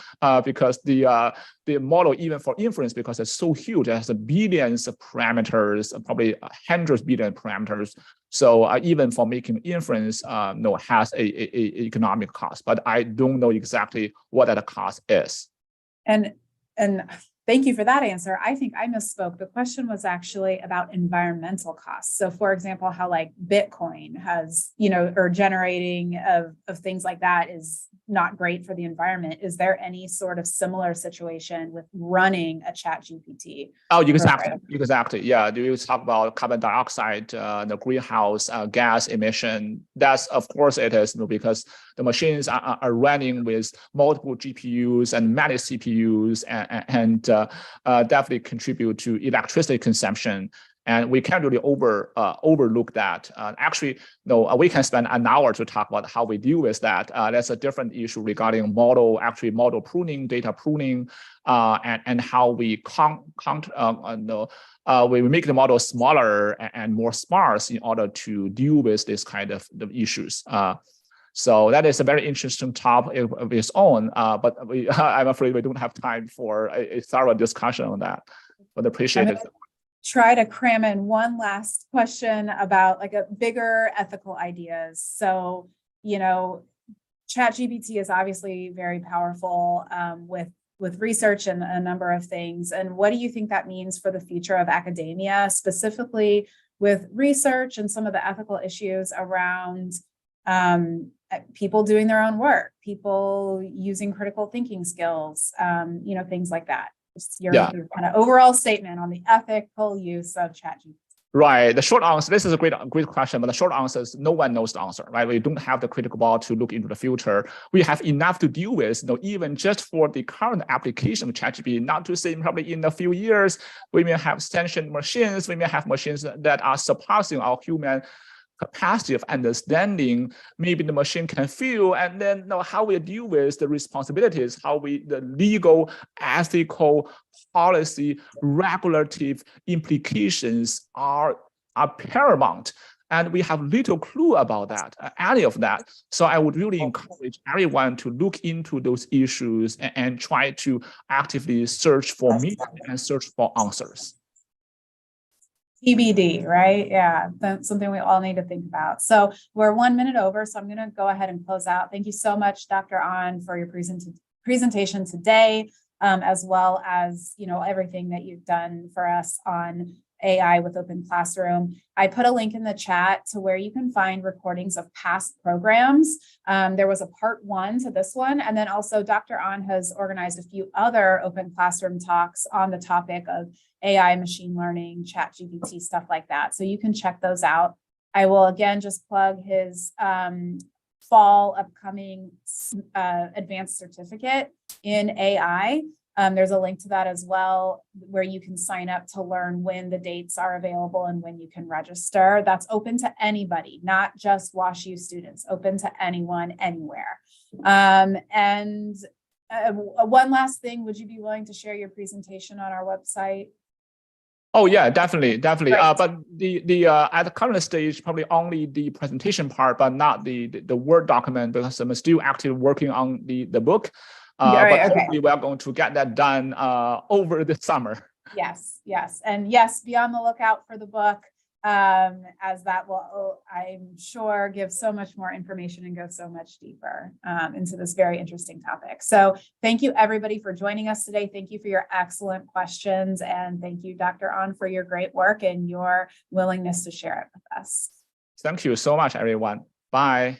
Speaker 2: because the model, even for inference, because it's so huge, it has billions of parameters, probably hundreds of billion parameters. So even for making inference, has a economic cost. But I don't know exactly what that cost is.
Speaker 1: And thank you for that answer. I think I misspoke. The question was actually about environmental costs. So for example, how like Bitcoin has, or generating of things like that is not great for the environment. Is there any sort of similar situation with running a ChatGPT?
Speaker 2: Oh, exactly. Yeah, do you talk about carbon dioxide, the greenhouse gas emission? That's, of course it is, because the machines are running with multiple GPUs and many CPUs and definitely contribute to electricity consumption. And we can't really overlook that. Actually, no, we can spend an hour to talk about how we deal with that. That's a different issue regarding model pruning, data pruning, and how we we make the model smaller and more sparse in order to deal with this kind of the issues. So that is a very interesting topic of its own, but I'm afraid we don't have time for a thorough discussion on that. But appreciate it.
Speaker 1: Try to cram in one last question about like a bigger ethical ideas. So, ChatGPT is obviously very powerful with research and a number of things. And what do you think that means for the future of academia, specifically with research and some of the ethical issues around people doing their own work, people using critical thinking skills, things like that? Your kind of overall statement on the ethical use of ChatGPT.
Speaker 2: Right. The short answer, this is a great question, but the short answer is no one knows the answer, right? We don't have the critical ball to look into the future. We have enough to deal with, even just for the current application of ChatGPT, not to say probably in a few years, we may have sentient machines, we may have machines that are surpassing our human capacity of understanding. Maybe the machine can feel, and then how we deal with the responsibilities, the legal, ethical, policy, regulative implications are paramount. And we have little clue about that, any of that. So I would really encourage everyone to look into those issues and try to actively search for meaning and search for answers.
Speaker 1: TBD, right? Yeah, that's something we all need to think about. So we're 1 minute over, so I'm going to go ahead and close out. Thank you so much, Dr. An, for your presentation today, as well as everything that you've done for us on AI with Open Classroom. I put a link in the chat to where you can find recordings of past programs. There was a part 1 to this one, and then also Dr. An has organized a few other Open Classroom talks on the topic of AI, machine learning, ChatGPT, stuff like that. So you can check those out. I will again just plug his fall upcoming advanced certificate in AI. There's a link to that as well, where you can sign up to learn when the dates are available and when you can register. That's open to anybody, not just WashU students, open to anyone, anywhere. And one last thing, would you be willing to share your presentation on our website?
Speaker 2: Oh yeah, definitely.
Speaker 1: Right.
Speaker 2: But the at the current stage, probably only the presentation part, but not the Word document, because I'm still actively working on the book. But hopefully we are going to get that done over the summer.
Speaker 1: Yes. And yes, be on the lookout for the book, as that will, I'm sure, give so much more information and go so much deeper into this very interesting topic. So thank you, everybody, for joining us today. Thank you for your excellent questions. And thank you, Dr. An, for your great work and your willingness to share it with us.
Speaker 2: Thank you so much, everyone. Bye.